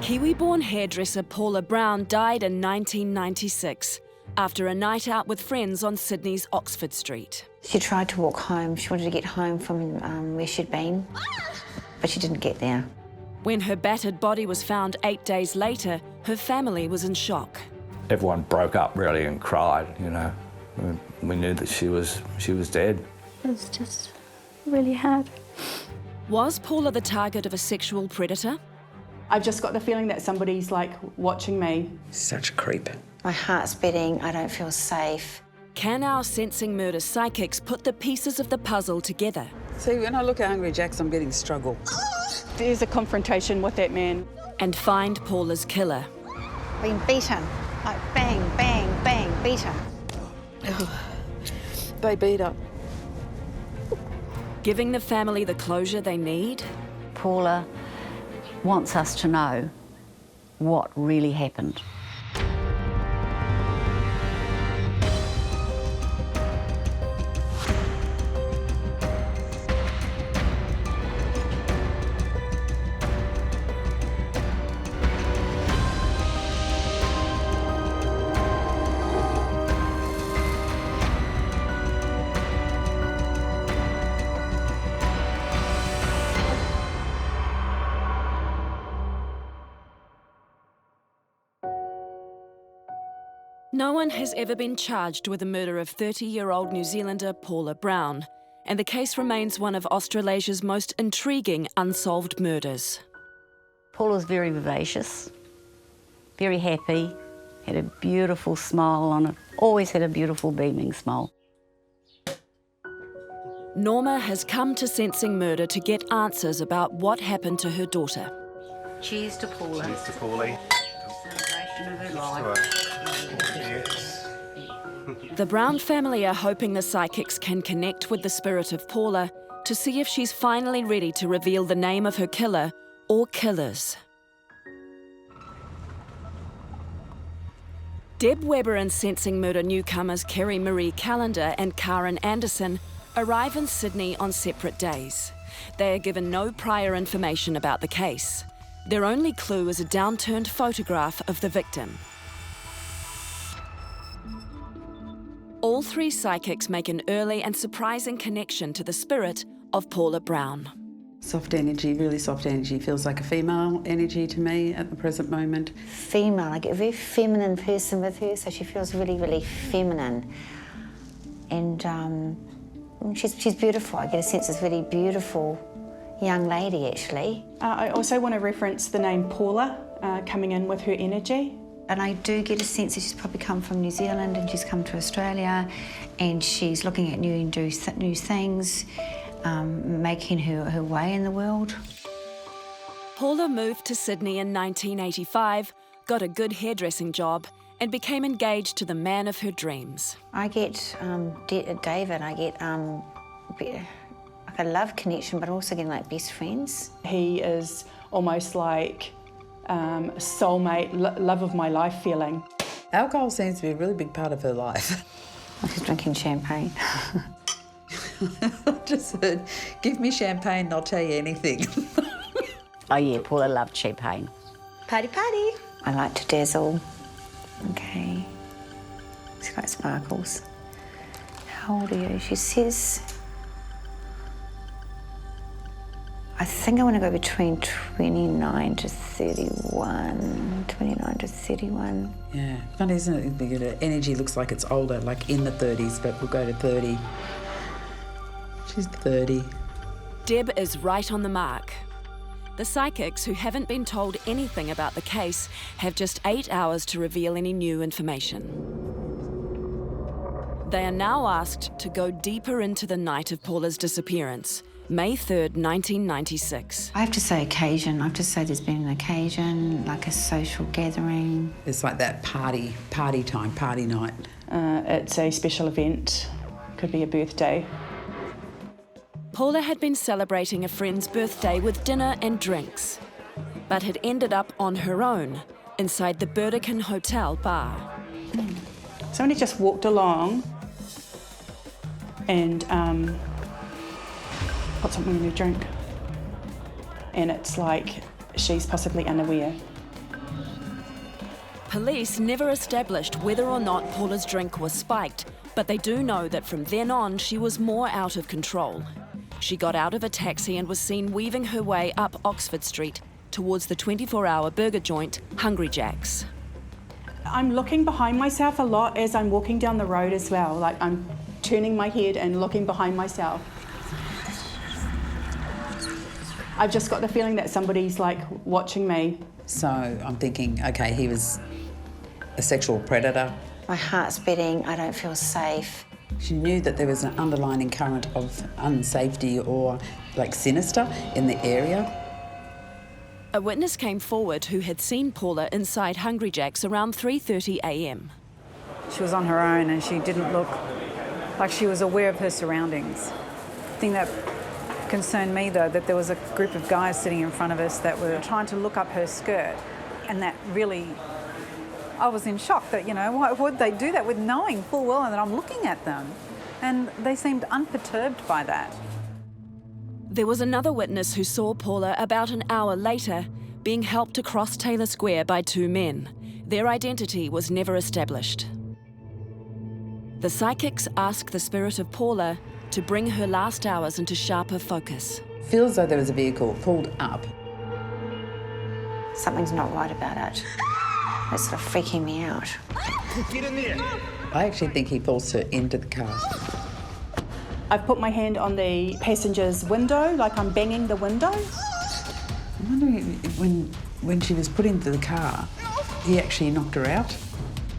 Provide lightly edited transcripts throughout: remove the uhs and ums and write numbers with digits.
Kiwi-born hairdresser Paula Brown died in 1996 after a night out with friends on Sydney's Oxford Street. She tried to walk home. She wanted to get home from where she'd been, but she didn't get there. When her battered body was found 8 days later, her family was in shock. Everyone broke up really and cried, you know. We knew that she was dead. It was just really hard. Was Paula the target of a sexual predator? I've just got the feeling that somebody's like watching me. Such a creep. My heart's beating. I don't feel safe. Can our sensing murder psychics put the pieces of the puzzle together? See, when I look at Hungry Jacks, I'm getting struggle. There's a confrontation with that man. And find Paula's killer. Been beaten. Like bang, bang, bang, beaten. They beat up. Giving the family the closure they need? Paula wants us to know what really happened. No one has ever been charged with the murder of 30-year-old New Zealander Paula Brown, and the case remains one of Australasia's most intriguing unsolved murders. Paula was very vivacious, very happy, had a beautiful smile on her, always had a beautiful beaming smile. Norma has come to Sensing Murder to get answers about what happened to her daughter. Cheers to Paula. Cheers to Paulie. Celebration of her life. The Brown family are hoping the psychics can connect with the spirit of Paula to see if she's finally ready to reveal the name of her killer or killers. Deb Webber and Sensing Murder newcomers Kerry Marie Callender and Karen Anderson arrive in Sydney on separate days. They are given no prior information about the case. Their only clue is a downturned photograph of the victim. All three psychics make an early and surprising connection to the spirit of Paula Brown. Soft energy, really soft energy. Feels like a female energy to me at the present moment. Female, I get a very feminine person with her, so she feels really, really feminine. And she's beautiful. I get a sense of a really beautiful young lady, actually. I also want to reference the name Paula coming in with her energy. And I do get a sense that she's probably come from New Zealand and she's come to Australia and she's looking at new things, making her way in the world. Paula moved to Sydney in 1985, got a good hairdressing job and became engaged to the man of her dreams. I get David, I get like a love connection, but also getting like best friends. He is almost like soulmate, love of my life feeling. Alcohol seems to be a really big part of her life. I was drinking champagne. I just said, give me champagne and I'll tell you anything. Oh yeah, Paula loved champagne. Party, party. I like to dazzle. Okay. She likes sparkles. How old are you? She says... I think I want to go between 29 to 31. 29 to 31. Yeah, funny, isn't it? The energy looks like it's older, like in the 30s, but we'll go to 30. She's 30. Deb is right on the mark. The psychics, who haven't been told anything about the case, have just 8 hours to reveal any new information. They are now asked to go deeper into the night of Paula's disappearance, May 3rd, 1996. I have to say occasion. I have to say there's been an occasion, like a social gathering. It's like that party time, party night. It's a special event. Could be a birthday. Paula had been celebrating a friend's birthday with dinner and drinks, but had ended up on her own inside the Burdekin Hotel bar. Somebody just walked along and put something in her drink. And it's like she's possibly unaware. Police never established whether or not Paula's drink was spiked, but they do know that from then on she was more out of control. She got out of a taxi and was seen weaving her way up Oxford Street towards the 24-hour burger joint, Hungry Jack's. I'm looking behind myself a lot as I'm walking down the road as well. Like, I'm turning my head and looking behind myself. I've just got the feeling that somebody's like watching me. So I'm thinking, okay, he was a sexual predator. My heart's beating, I don't feel safe. She knew that there was an underlying current of unsafety or like sinister in the area. A witness came forward who had seen Paula inside Hungry Jack's around 3:30 a.m. She was on her own and she didn't look like she was aware of her surroundings. The thing that concerned me, though, that there was a group of guys sitting in front of us that were trying to look up her skirt, and that really, I was in shock that, you know, why would they do that with knowing full well that I'm looking at them? And they seemed unperturbed by that. There was another witness who saw Paula about an hour later being helped across Taylor Square by two men. Their identity was never established. The psychics asked the spirit of Paula to bring her last hours into sharper focus. Feels though there was a vehicle pulled up. Something's not right about it. It's sort of freaking me out. Get in there. I actually think he forced her into the car. I've put my hand on the passenger's window, like I'm banging the window. I'm wondering when she was put into the car, he actually knocked her out.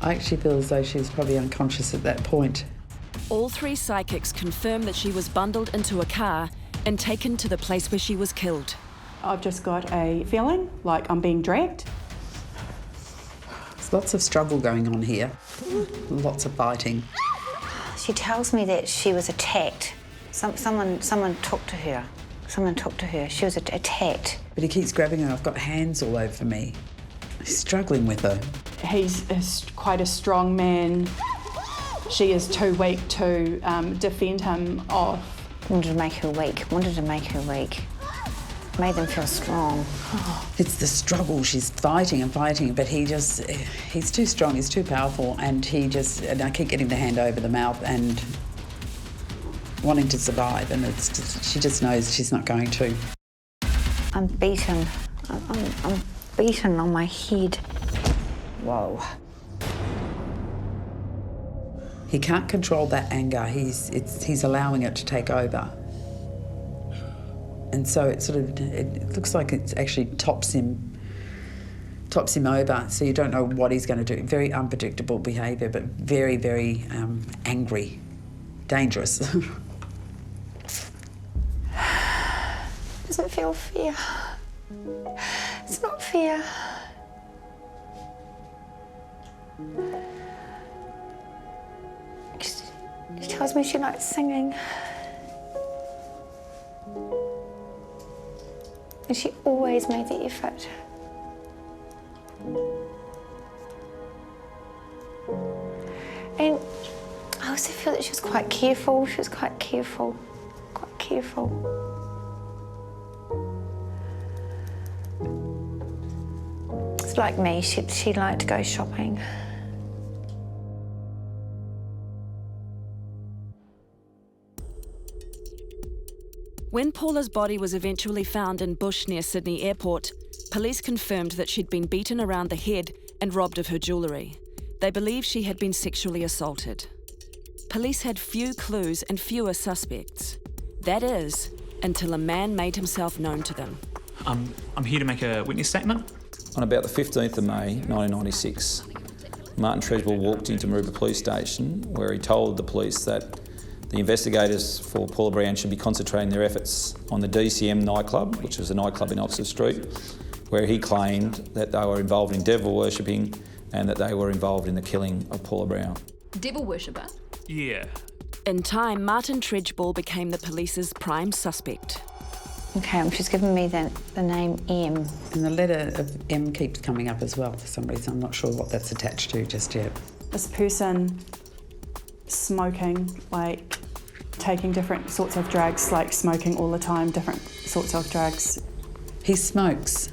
I actually feel as though she was probably unconscious at that point. All three psychics confirmed that she was bundled into a car and taken to the place where she was killed. I've just got a feeling like I'm being dragged. There's lots of struggle going on here, lots of fighting. She tells me that she was attacked. Someone talked to her. Someone talked to her. She was attacked. But he keeps grabbing her. I've got hands all over me. He's struggling with her. He's quite a strong man. She is too weak to defend him off. Wanted to make her weak. Wanted to make her weak. Made them feel strong. It's the struggle. She's fighting and fighting, but he's too strong, he's too powerful, and I keep getting the hand over the mouth and wanting to survive, and she just knows she's not going to. I'm beaten. I'm beaten on my head. Whoa. He can't control that anger. He's allowing it to take over. And so it looks like it actually tops him over, so you don't know what he's going to do. Very unpredictable behaviour, but very, very angry, dangerous. Doesn't feel fair. It's not fair. She tells me she likes singing. And she always made the effort. And I also feel that she was quite careful. She was quite careful. Quite careful. It's like me, she liked to go shopping. When Paula's body was eventually found in bush near Sydney Airport, police confirmed that she'd been beaten around the head and robbed of her jewellery. They believe she had been sexually assaulted. Police had few clues and fewer suspects. That is, until a man made himself known to them. I'm here to make a witness statement. On about the 15th of May 1996, Martin Tredgebull walked into Maroubra Police Station where he told the police that the investigators for Paula Brown should be concentrating their efforts on the DCM nightclub, which was a nightclub in Oxford Street, where he claimed that they were involved in devil worshipping and that they were involved in the killing of Paula Brown. Devil worshipper? Yeah. In time, Martin Tredgebull became the police's prime suspect. Okay, she's given me the name M. And the letter of M keeps coming up as well for some reason. I'm not sure what that's attached to just yet. This person smoking, like taking different sorts of drugs, like smoking all the time, different sorts of drugs. He smokes.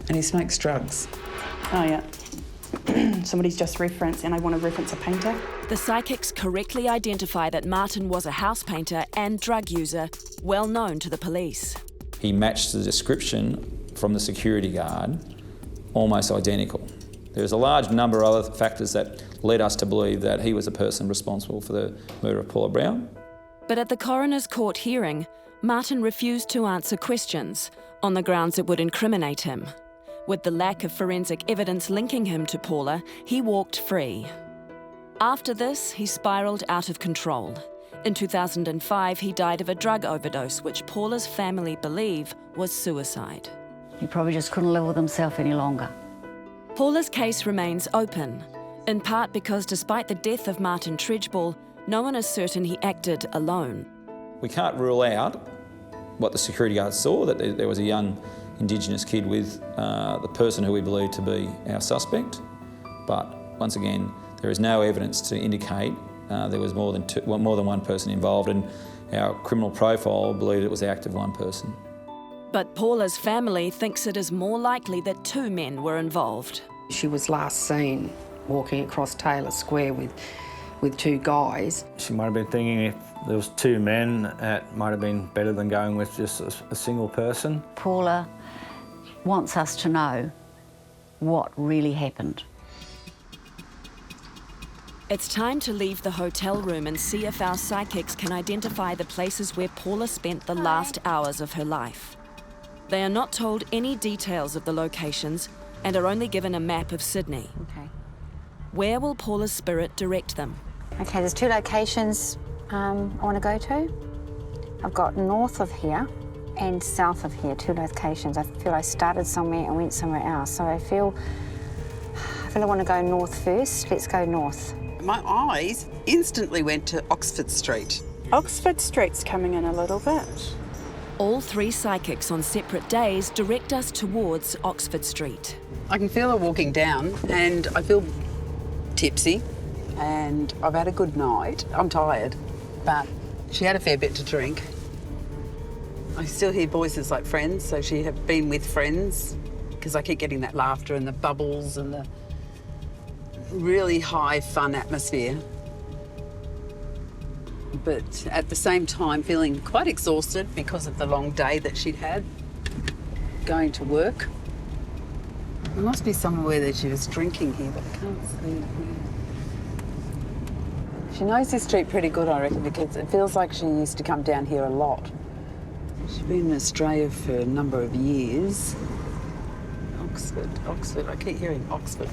And he smokes drugs. Oh, yeah. Somebody's just referenced, and I want to reference a painter. The psychics correctly identify that Martin was a house painter and drug user, well known to the police. He matched the description from the security guard, almost identical. There was a large number of other factors that led us to believe that he was the person responsible for the murder of Paula Brown. But at the coroner's court hearing, Martin refused to answer questions on the grounds it would incriminate him. With the lack of forensic evidence linking him to Paula, he walked free. After this, he spiralled out of control. In 2005, he died of a drug overdose, which Paula's family believe was suicide. He probably just couldn't live with himself any longer. Paula's case remains open, in part because despite the death of Martin Tragically, no one is certain he acted alone. We can't rule out what the security guard saw, that there was a young Indigenous kid with the person who we believe to be our suspect. But once again, there is no evidence to indicate there was more than one person involved, and our criminal profile believed it was the act of one person. But Paula's family thinks it is more likely that two men were involved. She was last seen walking across Taylor Square with two guys. She might have been thinking if there was two men, it might have been better than going with just a single person. Paula wants us to know what really happened. It's time to leave the hotel room and see if our psychics can identify the places where Paula spent the last hours of her life. They are not told any details of the locations and are only given a map of Sydney. Okay. Where will Paula's spirit direct them? Okay, there's two locations I want to go to. I've got north of here and south of here, two locations. I feel I started somewhere and went somewhere else. So I feel I want to go north first. Let's go north. My eyes instantly went to Oxford Street. Oxford Street's coming in a little bit. All three psychics on separate days direct us towards Oxford Street. I can feel her walking down and I feel tipsy and I've had a good night. I'm tired, but she had a fair bit to drink. I still hear voices like friends, so she had been with friends because I keep getting that laughter and the bubbles and the really high fun atmosphere. But at the same time feeling quite exhausted because of the long day that she'd had going to work. There must be somewhere that she was drinking here, but I can't see it. She knows this street pretty good, I reckon, because it feels like she used to come down here a lot. She's been in Australia for a number of years. Oxford, I keep hearing Oxford.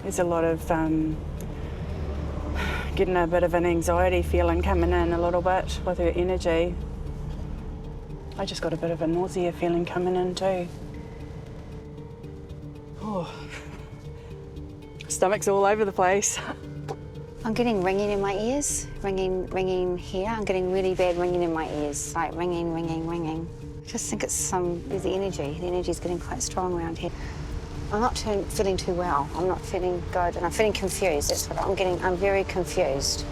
There's a lot of getting a bit of an anxiety feeling coming in a little bit with her energy. I just got a bit of a nausea feeling coming in too. Oh, stomach's all over the place. I'm getting ringing in my ears, ringing here. I'm getting really bad ringing in my ears, like ringing. I just think it's with the energy. The energy's getting quite strong around here. I'm not feeling too well. I'm not feeling good, and I'm feeling confused. That's what I'm getting. I'm very confused.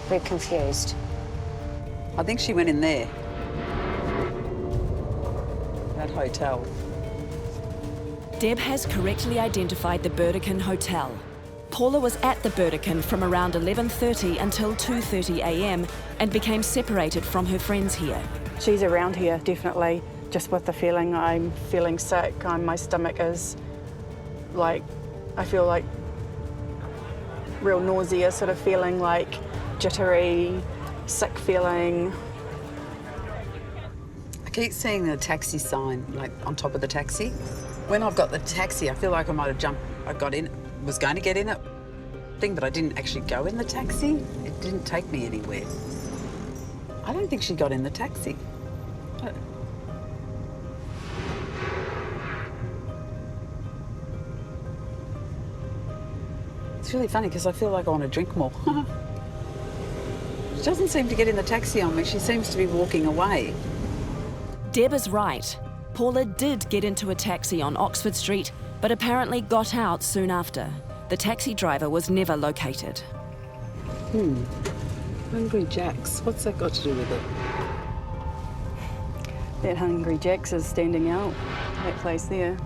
Very confused. I think she went in there. That hotel. Deb has correctly identified the Botany Hotel. Paula was at the Botany from around 11:30 until 2:30 a.m. and became separated from her friends here. She's around here, definitely. Just with the feeling I'm feeling sick, my stomach is like, I feel like real nausea sort of feeling, like jittery, sick feeling. I keep seeing the taxi sign, like on top of the taxi. When I've got the taxi, I feel like I might have jumped, was going to get in it, but I didn't actually go in the taxi. It didn't take me anywhere. I don't think she got in the taxi. It's really funny because I feel like I want to drink more. She doesn't seem to get in the taxi on me. She seems to be walking away. Deb is right. Paula did get into a taxi on Oxford Street, but apparently got out soon after. The taxi driver was never located. Hungry Jack's. What's that got to do with it? That Hungry Jack's is standing out, that place there.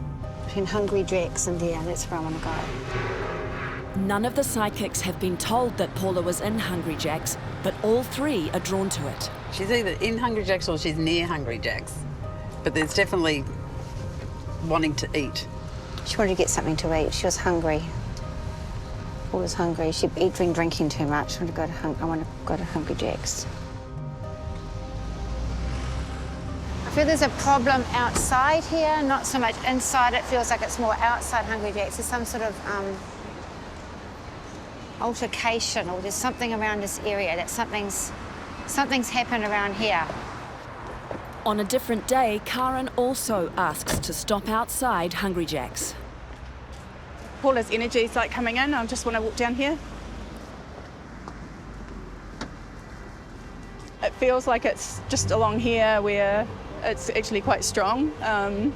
between Hungry Jack's and there. That's where I want to go. None of the psychics have been told that Paula was in Hungry Jack's, but all three are drawn to it. She's either in Hungry Jack's or she's near Hungry Jack's. But there's definitely wanting to eat. She wanted to get something to eat. She was hungry. Paula was hungry. She'd been drinking too much. I want to go to Hungry Jack's. I feel there's a problem outside here, not so much inside. It feels like it's more outside Hungry Jack's. There's some sort of altercation, or there's something around this area that something's happened around here. On a different day, Karen also asks to stop outside Hungry Jack's. Paula's energy is like coming in. I just want to walk down here. It feels like it's just along here where it's actually quite strong. And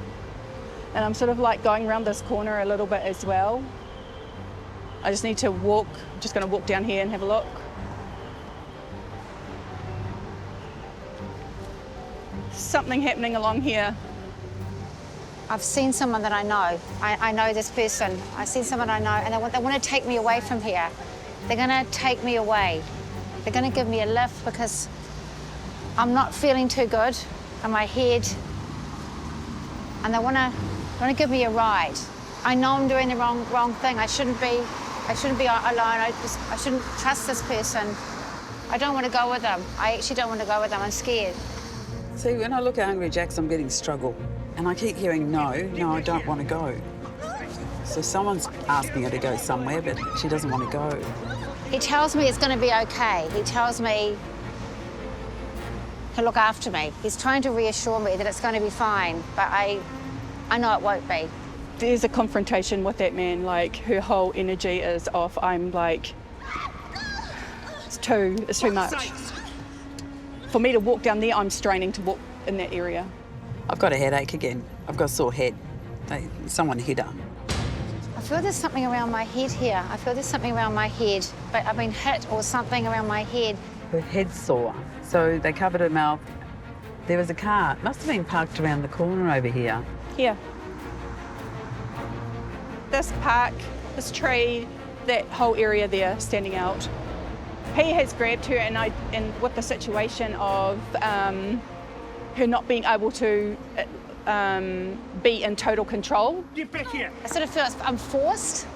I'm sort of like going around this corner a little bit as well. I just need to walk, I'm just going to walk down here and have a look. Something happening along here. I've seen someone that I know. I know this person. I've seen someone I know, and they want to take me away from here. They're going to take me away. They're going to give me a lift because I'm not feeling too good in my head, and they want to give me a ride. I know I'm doing the wrong thing. I shouldn't be alone. I shouldn't trust this person. I don't want to go with them. I actually don't want to go with them. I'm scared. See, when I look at Hungry Jack's, I'm getting struggle. And I keep hearing, no, I don't want to go. So someone's asking her to go somewhere, but she doesn't want to go. He tells me it's going to be okay. He tells me to look after me. He's trying to reassure me that it's going to be fine, but I know it won't be. There's a confrontation with that man, like her whole energy is off. I'm like, it's too much. For me to walk down there, I'm straining to walk in that area. I've got a headache again. I've got a sore head. Someone hit her. I feel there's something around my head here. I feel there's something around my head, but I've been hit or something around my head. Her head's sore, so they covered her mouth. There was a car. It must have been parked around the corner over here. Here. This park, this tree, that whole area there standing out. He has grabbed her, and with the situation of her not being able to be in total control. I sort of feel I'm forced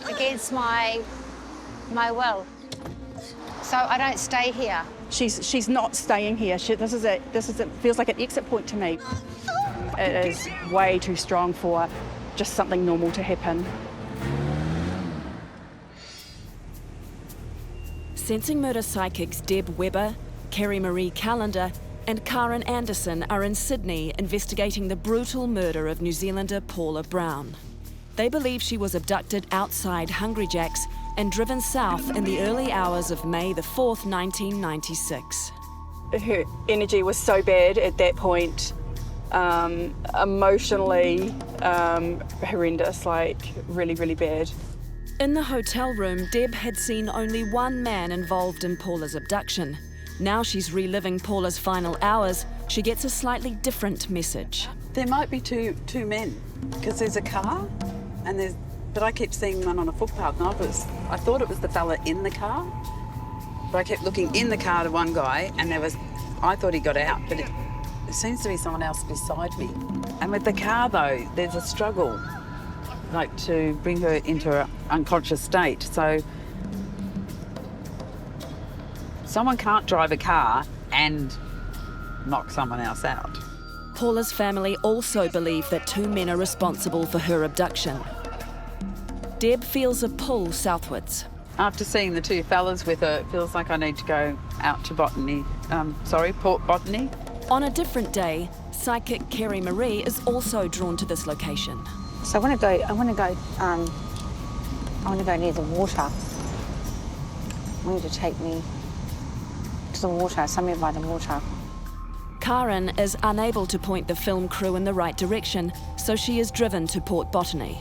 against my will. So I don't stay here. She's not staying here. This feels like an exit point to me. It is way too strong for just something normal to happen. Sensing murder psychics Deb Webber, Kerry Marie Callender and Karen Anderson are in Sydney investigating the brutal murder of New Zealander Paula Brown. They believe she was abducted outside Hungry Jack's and driven south in the early hours of May the 4th, 1996. Her energy was so bad at that point, emotionally horrendous, like really, really bad. In the hotel room, Deb had seen only one man involved in Paula's abduction. Now she's reliving Paula's final hours. She gets a slightly different message. There might be two men, because there's a car, but I kept seeing one on a footpath, and I thought it was the fella in the car, but I kept looking in the car to one guy, and I thought he got out, but it seems to be someone else beside me. And with the car, though, there's a struggle, like to bring her into an unconscious state. So someone can't drive a car and knock someone else out. Paula's family also believe that two men are responsible for her abduction. Deb feels a pull southwards. After seeing the two fellas with her, it feels like I need to go out to Botany, Port Botany. On a different day, psychic Kerry Marie is also drawn to this location. So I want to go near the water. I want you to take me to the water, somewhere by the water. Karen is unable to point the film crew in the right direction, so she is driven to Port Botany.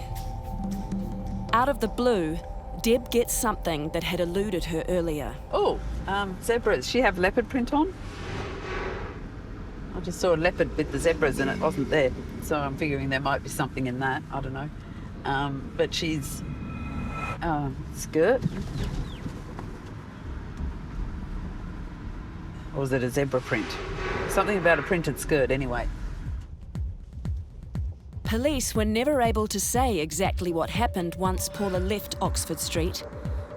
Out of the blue, Deb gets something that had eluded her earlier. Oh, zebras. She have leopard print on? I just saw a leopard with the zebras and it wasn't there. So I'm figuring there might be something in that. I don't know. But she's skirt. Or was it a zebra print? Something about a printed skirt anyway. Police were never able to say exactly what happened once Paula left Oxford Street,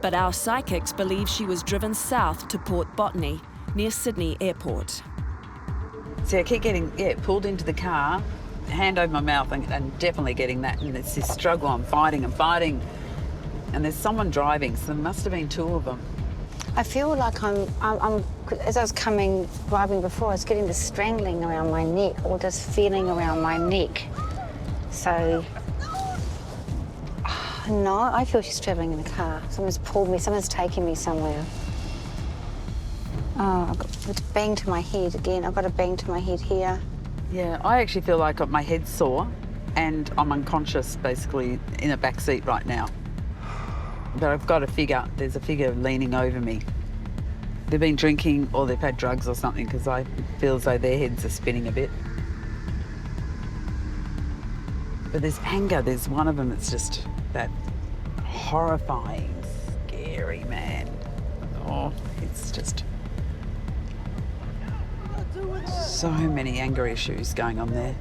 but our psychics believe she was driven south to Port Botany, near Sydney Airport. See, I keep getting, pulled into the car, hand over my mouth, and definitely getting that. And it's this struggle, I'm fighting. And there's someone driving, so there must have been two of them. I feel like I'm as I was driving before, I was getting this strangling around my neck, or this feeling around my neck. So, no, I feel she's travelling in a car. Someone's pulled me, someone's taken me somewhere. Oh, I've got a bang to my head again. I've got a bang to my head here. Yeah, I actually feel like my head's sore and I'm unconscious, basically, in a back seat right now. But I've got a figure, there's a figure leaning over me. They've been drinking or they've had drugs or something, because I feel as though their heads are spinning a bit. But there's anger, there's one of them that's just that horrifying, scary man. Oh, it's just so many anger issues going on there.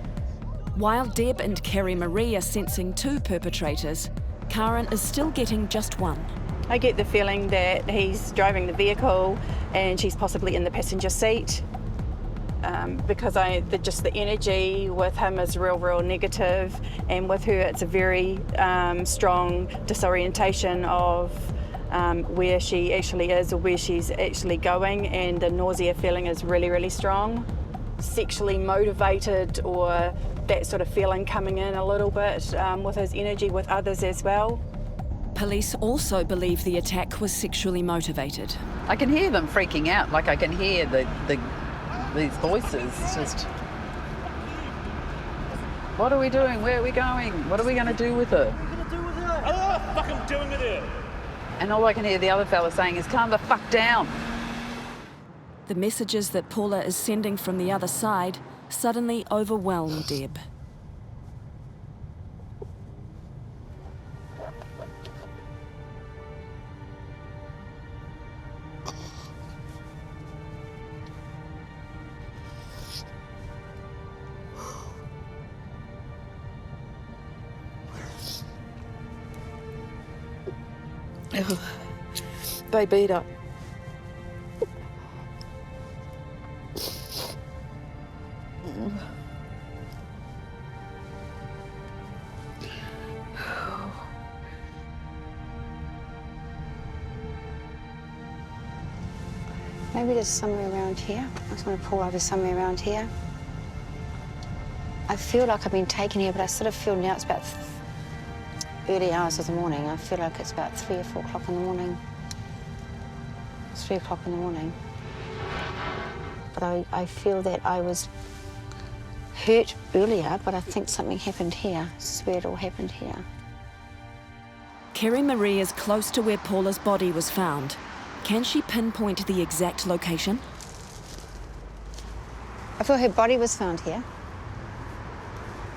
While Deb and Kerry Marie are sensing two perpetrators, Karen is still getting just one. I get the feeling that he's driving the vehicle and she's possibly in the passenger seat, because just the energy with him is real negative, and with her it's a very strong disorientation of where she actually is or where she's actually going, and the nausea feeling is really strong. Sexually motivated, or that sort of feeling coming in a little bit with his energy with others as well. Police also believe the attack was sexually motivated. I can hear them freaking out, like I can hear these voices. It's just, what are we doing? Where are we going? What are we going to do with her? What are we going to do with her? Oh, fuck, I'm doing with her. And all I can hear the other fella saying is, calm the fuck down. The messages that Paula is sending from the other side suddenly overwhelm Deb. They beat her. Maybe there's somewhere around here. I just want to pull over somewhere around here. I feel like I've been taken here, but I sort of feel now it's about early hours of the morning. I feel like it's about 3 or 4 o'clock in the morning. It's 3 o'clock in the morning. But I feel that I was hurt earlier, but I think something happened here. I swear it all happened here. Kerry Marie is close to where Paula's body was found. Can she pinpoint the exact location? I feel her body was found here.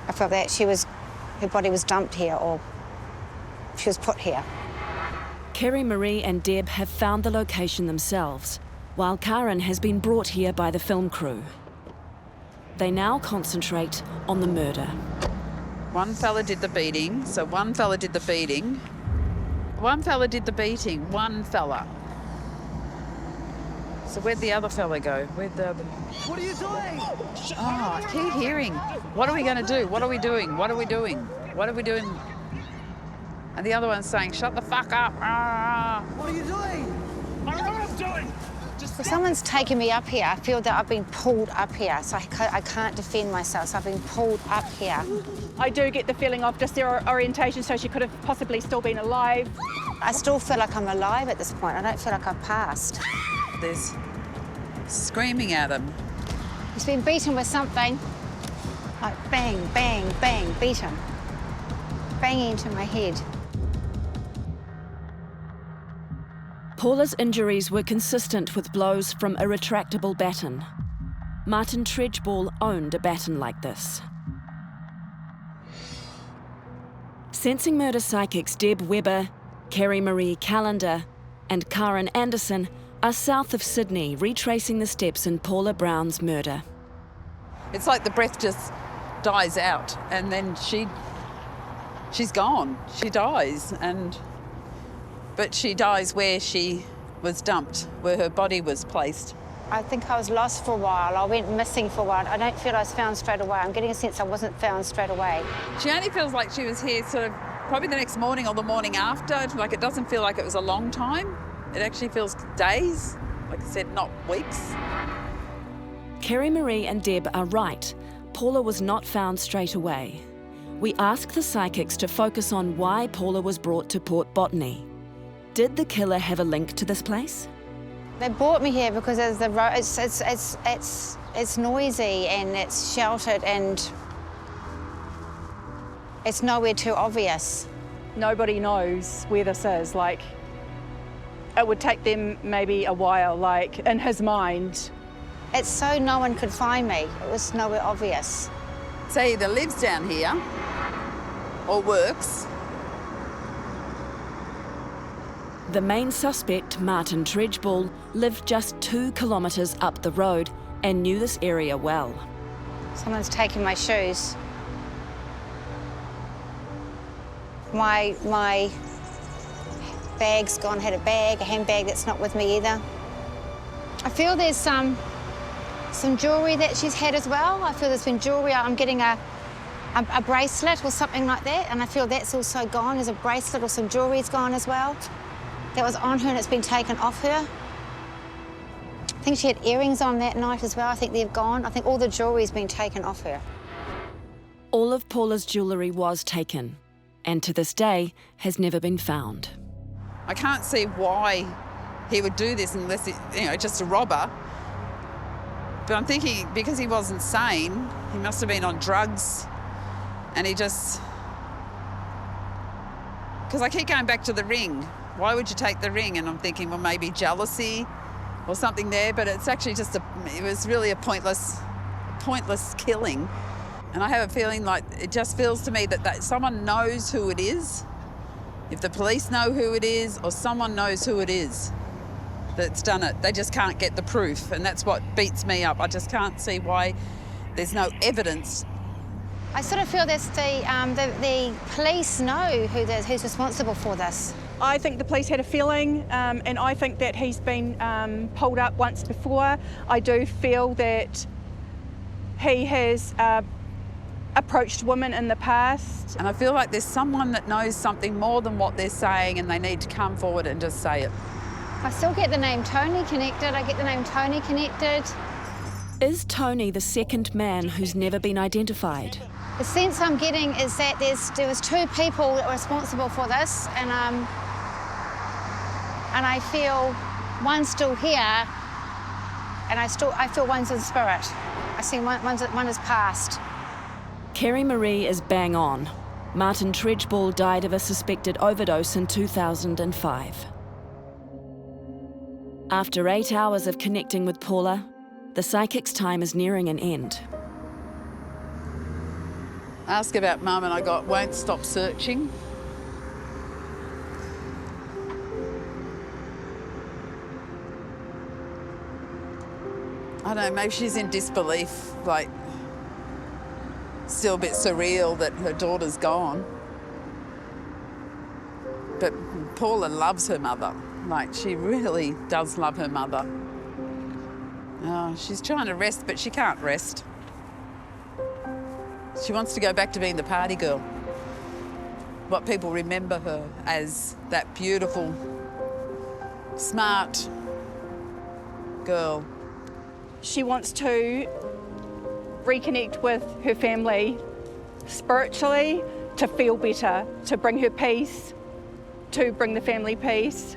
I felt that her body was dumped here, or she was put here. Kerry Marie and Deb have found the location themselves, while Karen has been brought here by the film crew. They now concentrate on the murder. One fella did the beating, so one fella did the beating. One fella did the beating, one fella. So where'd the other fella go? Where'd the other... What are you doing? Oh, I keep hearing. What are we going to do? What are we doing? What are we doing? What are we doing? And the other one's saying, shut the fuck up. Ah. What are you doing? I know what I'm doing. If someone's taken me up here, I feel that I've been pulled up here, so I can't defend myself, so I've been pulled up here. I do get the feeling of just their orientation, so she could have possibly still been alive. I still feel like I'm alive at this point. I don't feel like I've passed. There's screaming at him. He's been beaten with something. Like bang, bang, bang, beaten. Banging into my head. Paula's injuries were consistent with blows from a retractable baton. Martin Tredgeball owned a baton like this. Sensing murder psychics Deb Webber, Kerry Marie Callender and Karen Anderson are south of Sydney, retracing the steps in Paula Brown's murder. It's like the breath just dies out and then she's gone. She dies, but she dies where she was dumped, where her body was placed. I think I was lost for a while. I went missing for a while. I don't feel I was found straight away. I'm getting a sense I wasn't found straight away. She only feels like she was here sort of probably the next morning or the morning after. Like, it doesn't feel like it was a long time. It actually feels days, like I said, not weeks. Kerry Marie and Deb are right. Paula was not found straight away. We ask the psychics to focus on why Paula was brought to Port Botany. Did the killer have a link to this place? They brought me here because it's noisy and it's sheltered and it's nowhere too obvious. Nobody knows where this is. Like, it would take them maybe a while, like, in his mind. It's so no one could find me. It was nowhere obvious. So he either lives down here or works. The main suspect, Martin Tredgeball, lived just 2 kilometres up the road and knew this area well. Someone's taken my shoes. My bag's gone, had a handbag that's not with me either. I feel there's some jewellery that she's had as well. I feel there's been jewellery. I'm getting a bracelet or something like that, and I feel that's also gone. There's a bracelet or some jewellery's gone as well. That was on her and it's been taken off her. I think she had earrings on that night as well. I think they've gone. I think all the jewellery's been taken off her. All of Paula's jewellery was taken, and to this day has never been found. I can't see why he would do this unless just a robber. But I'm thinking because he wasn't sane, he must have been on drugs, and he just... Because I keep going back to the ring. Why would you take the ring? And I'm thinking, well, maybe jealousy or something there, but it's actually just it was really a pointless killing. And I have a feeling like it just feels to me that someone knows who it is. If the police know who it is or someone knows who it is that's done it, they just can't get the proof, and that's what beats me up. I just can't see why there's no evidence. I sort of feel that the police know who's responsible for this. I think the police had a feeling, and I think that he's been pulled up once before. I do feel that he has approached women in the past. And I feel like there's someone that knows something more than what they're saying, and they need to come forward and just say it. I still get the name Tony connected. Is Tony the second man who's never been identified? The sense I'm getting is that there was 2 people that were responsible for this, and I feel one's still here, and I feel one's in spirit. I see one has passed. Kerry Marie is bang on. Martin Tredgeball died of a suspected overdose in 2005. After 8 hours of connecting with Paula, the psychic's time is nearing an end. Ask about Mum and I got won't stop searching. I don't know, maybe she's in disbelief, like still a bit surreal that her daughter's gone. But Paula loves her mother. Like, she really does love her mother. Oh, she's trying to rest, but she can't rest. She wants to go back to being the party girl. What people remember her as, that beautiful, smart girl. She wants to reconnect with her family spiritually, to feel better, to bring her peace, to bring the family peace.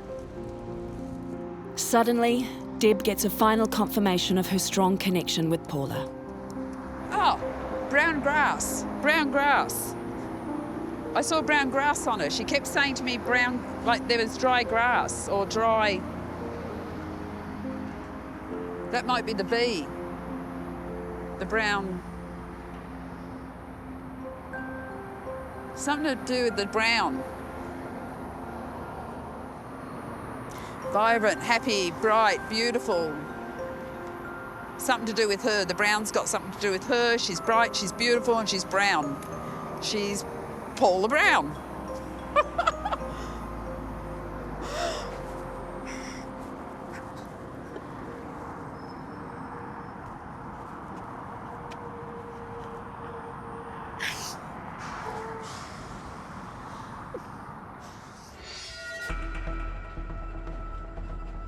Suddenly, Deb gets a final confirmation of her strong connection with Paula. Oh, brown grass, brown grass. I saw brown grass on her. She kept saying to me brown, like there was dry grass or dry. That might be the bee. The brown. Something to do with the brown. Vibrant, happy, bright, beautiful. Something to do with her. The brown's got something to do with her. She's bright, she's beautiful, and she's brown. She's Paula Brown.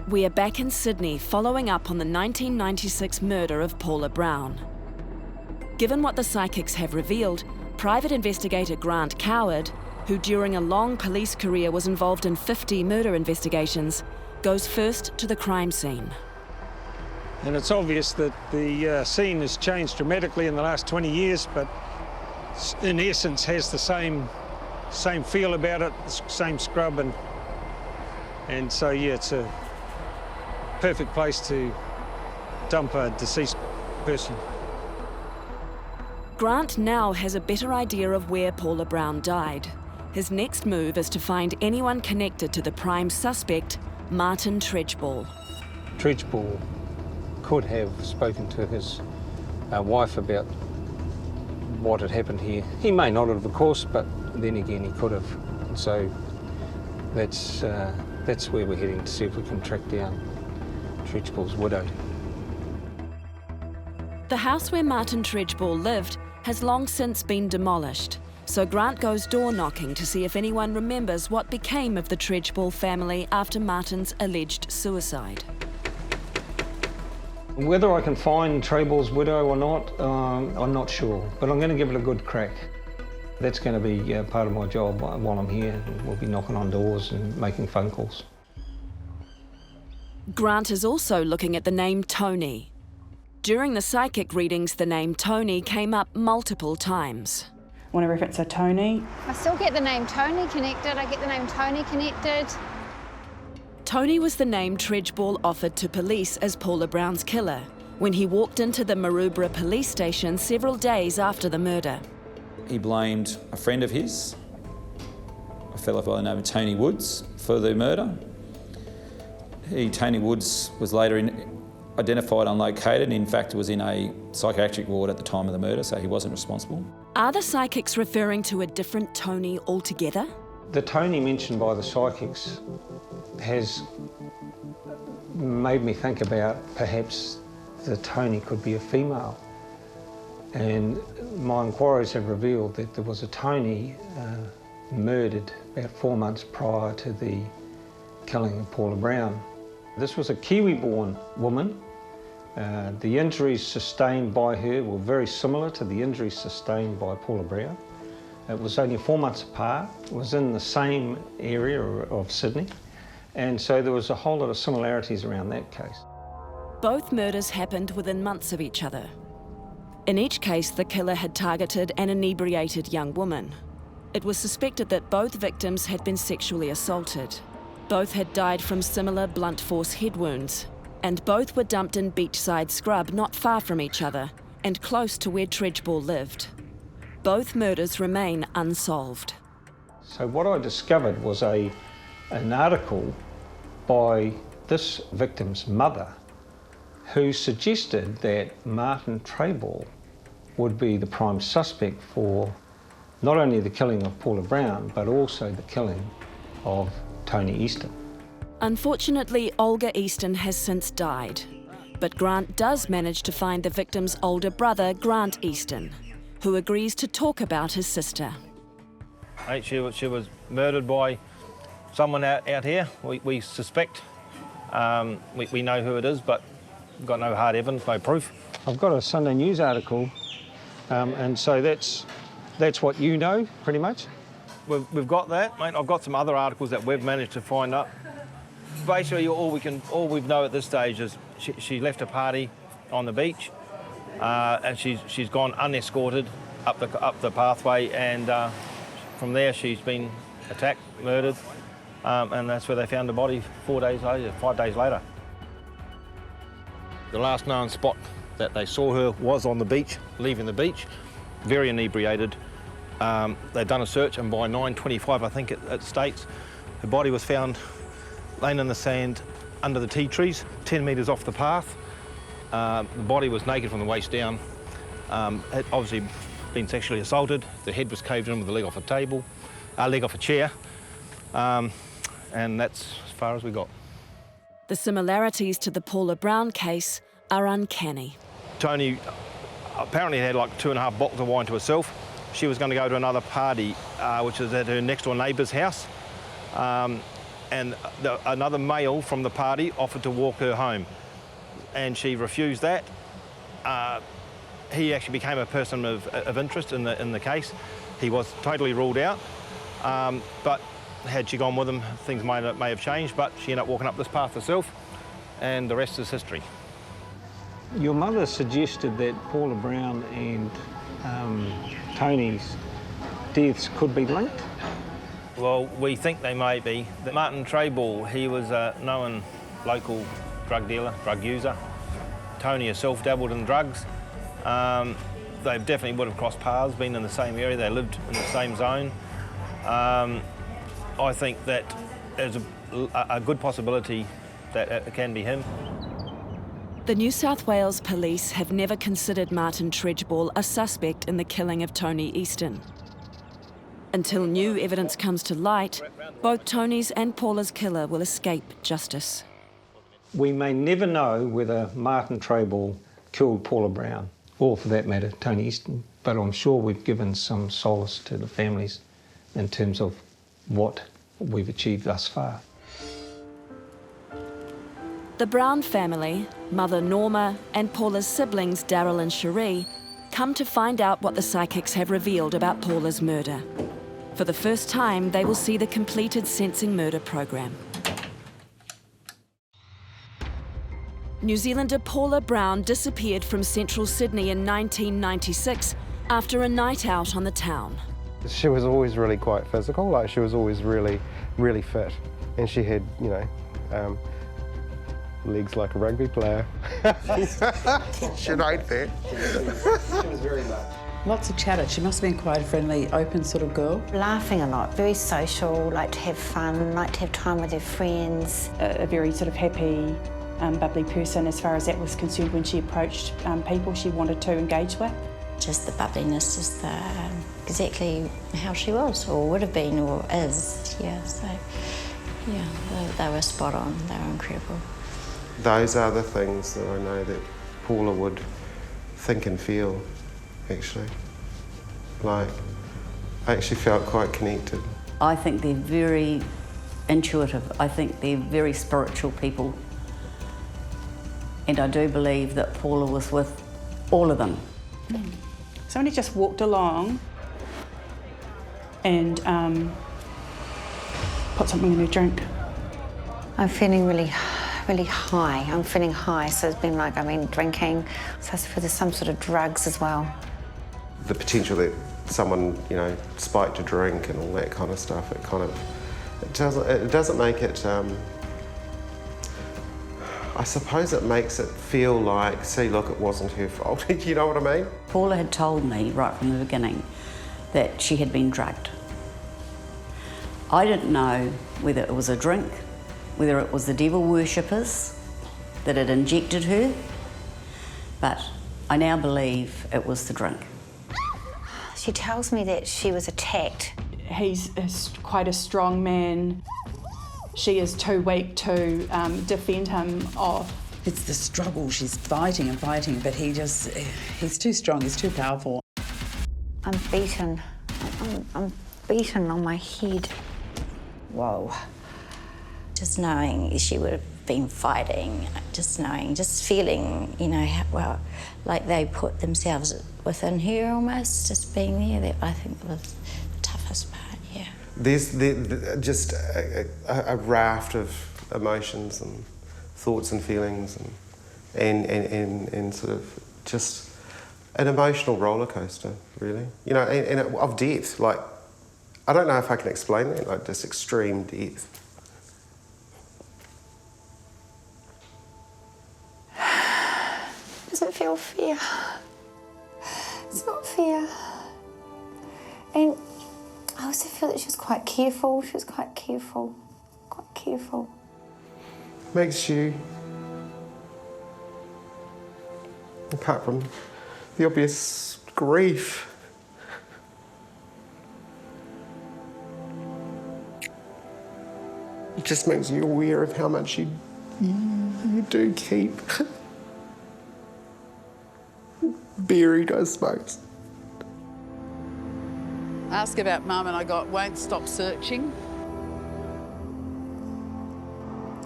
We are back in Sydney following up on the 1996 murder of Paula Brown. Given what the psychics have revealed, private investigator Grant Coward, who during a long police career was involved in 50 murder investigations, goes first to the crime scene. And it's obvious that the scene has changed dramatically in the last 20 years, but in essence has the same feel about it, the same scrub, and so yeah, it's a perfect place to dump a deceased person. Grant now has a better idea of where Paula Brown died. His next move is to find anyone connected to the prime suspect, Martin Tragically. Tragically could have spoken to his wife about what had happened here. He may not have, of course, but then again he could have. And so that's where we're heading, to see if we can track down Tragically's widow. The house where Martin Tragically lived has long since been demolished, so Grant goes door knocking to see if anyone remembers what became of the Tragically family after Martin's alleged suicide. Whether I can find Tragically's widow or not, I'm not sure, but I'm going to give it a good crack. That's going to be part of my job while I'm here. We'll be knocking on doors and making phone calls. Grant is also looking at the name Tony. During the psychic readings, the name Tony came up multiple times. Want to reference a Tony? I still get the name Tony connected. I get the name Tony connected. Tony was the name Tragically offered to police as Paula Brown's killer when he walked into the Maroubra police station several days after the murder. He blamed a friend of his, a fellow by the name of Tony Woods, for the murder. Tony Woods was later identified unlocated and in fact was in a psychiatric ward at the time of the murder, so he wasn't responsible. Are the psychics referring to a different Tony altogether? The Tony mentioned by the psychics has made me think about perhaps the Tony could be a female. And my inquiries have revealed that there was a Tony murdered about 4 months prior to the killing of Paula Brown. This was a Kiwi-born woman. The injuries sustained by her were very similar to the injuries sustained by Paula Brown. It was only 4 months apart. It was in the same area of Sydney. And so there was a whole lot of similarities around that case. Both murders happened within months of each other. In each case, the killer had targeted an inebriated young woman. It was suspected that both victims had been sexually assaulted. Both had died from similar blunt force head wounds, and both were dumped in beachside scrub not far from each other and close to where Tragically lived. Both murders remain unsolved. So what I discovered was an article by this victim's mother who suggested that Martin Tragically would be the prime suspect for not only the killing of Paula Brown, but also the killing of Tony Easton. Unfortunately, Olga Easton has since died, but Grant does manage to find the victim's older brother, Grant Easton, who agrees to talk about his sister. She was murdered by someone out here. We suspect. We know who it is, but we've got no hard evidence, no proof. I've got a Sunday News article, and so that's what you know, pretty much. We've got that, mate. I've got some other articles that we've managed to find up. Basically, all we know at this stage is she left a party on the beach, and she's gone unescorted up the pathway, and from there she's been attacked, murdered, and that's where they found the body 5 days later. The last known spot that they saw her was on the beach, leaving the beach, very inebriated. They'd done a search, and by 9:25, I think it states, her body was found laying in the sand under the tea trees, 10 metres off the path. The body was naked from the waist down. Had obviously been sexually assaulted. The head was caved in with the leg off a chair, and that's as far as we got. The similarities to the Paula Brown case are uncanny. Tony apparently had like 2.5 bottles of wine to herself. She was going to go to another party, which is at her next door neighbour's house, and another male from the party offered to walk her home, and she refused that. He actually became a person of interest in the case. He was totally ruled out, but had she gone with him, things may have changed, but she ended up walking up this path herself, and the rest is history. Your mother suggested that Paula Brown and Tony's deaths could be linked? Well, we think they may be. Martin Treble, he was a known local drug dealer, drug user. Tony herself dabbled in drugs. They definitely would have crossed paths, been in the same area, they lived in the same zone. I think that there's a good possibility that it can be him. The New South Wales Police have never considered Martin Treble a suspect in the killing of Tony Easton. Until new evidence comes to light, both Tony's and Paula's killer will escape justice. We may never know whether Martin Treble killed Paula Brown, or for that matter, Tony Easton, but I'm sure we've given some solace to the families in terms of what we've achieved thus far. The Brown family, mother Norma, and Paula's siblings Daryl and Cherie, come to find out what the psychics have revealed about Paula's murder. For the first time, they will see the completed sensing murder program. New Zealander Paula Brown disappeared from central Sydney in 1996 after a night out on the town. She was always really quite physical, like she was always really, really fit. And she had, you know, legs like a rugby player. Should I that? She was very low. Lots of chatter. She must have been quite a friendly, open sort of girl. Laughing a lot, very social, liked to have fun, liked to have time with her friends. A very sort of happy, bubbly person as far as that was concerned when she approached people she wanted to engage with. Just the bubbliness, just exactly how she was, or would have been, or is. Yeah, so yeah, they were spot on. They were incredible. Those are the things that I know that Paula would think and feel, actually. Like, I actually felt quite connected. I think they're very intuitive. I think they're very spiritual people. And I do believe that Paula was with all of them. Somebody just walked along and put something in her drink. I'm feeling really high. I'm feeling high, so it's been like I've been drinking. So I suppose there's some sort of drugs as well. The potential that someone, you know, spiked a drink and all that kind of stuff, it doesn't make it, I suppose it makes it feel like, see, look, it wasn't her fault. You know what I mean? Paula had told me right from the beginning that she had been drugged. I didn't know whether it was a drink, whether it was the devil worshippers that had injected her, but I now believe it was the drink. She tells me that she was attacked. He's quite a strong man. She is too weak to defend him off. It's the struggle. She's fighting and fighting, but he's too strong, he's too powerful. I'm beaten. I'm beaten on my head. Whoa. Just knowing she would have been fighting, just feeling, you know, well, like they put themselves within her almost, just being there, that I think was the toughest part, yeah. There's just a raft of emotions and thoughts and feelings and sort of just an emotional roller coaster, really. You know, and of death, like, I don't know if I can explain that, like just extreme death. Does it feel not fair. It's not fair. And I also feel that she was quite careful. She was quite careful. Quite careful. Makes you, apart from the obvious grief, it just makes you aware of how much you do keep buried, I suppose. Ask about Mum and I got won't stop searching.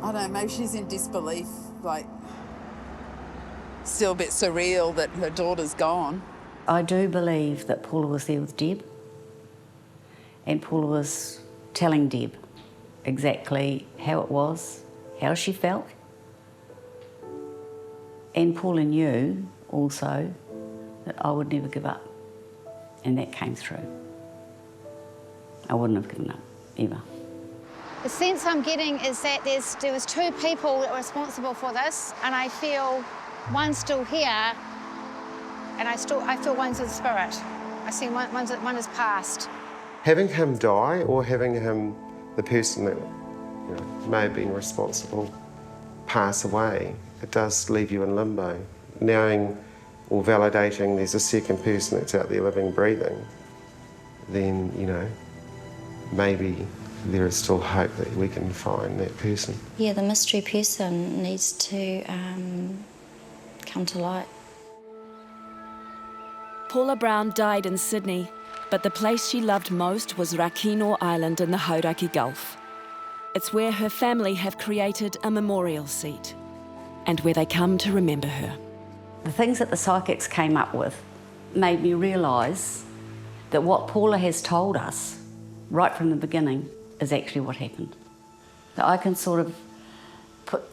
I don't know, maybe she's in disbelief, like still a bit surreal that her daughter's gone. I do believe that Paula was there with Deb, and Paula was telling Deb exactly how it was, how she felt. And Paula knew also that I would never give up, and that came through. I wouldn't have given up, ever. The sense I'm getting is that there was two people that were responsible for this, and I feel one's still here, and I feel one's in spirit. I see one is past. Having him die, or having him, the person that may have been responsible, pass away, it does leave you in limbo. Knowing or validating there's a second person that's out there living, breathing, then, maybe there is still hope that we can find that person. Yeah, the mystery person needs to come to light. Paula Brown died in Sydney, but the place she loved most was Rakino Island in the Hauraki Gulf. It's where her family have created a memorial seat, and where they come to remember her. The things that the psychics came up with made me realise that what Paula has told us right from the beginning is actually what happened. So I can sort of put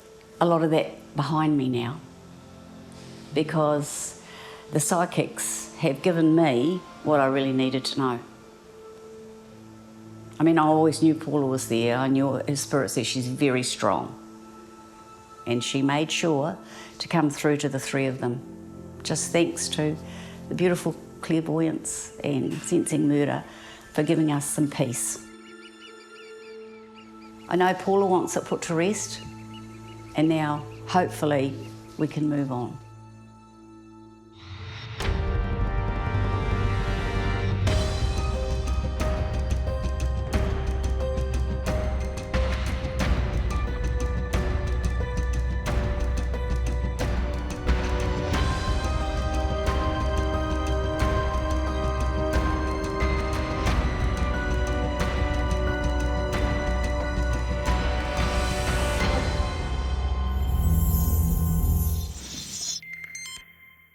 a lot of that behind me now, because the psychics have given me what I really needed to know. I mean, I always knew Paula was there. I knew her spirit says she's very strong. And she made sure to come through to the three of them, just thanks to the beautiful clairvoyance and sensing murder for giving us some peace. I know Paula wants it put to rest, and now hopefully we can move on.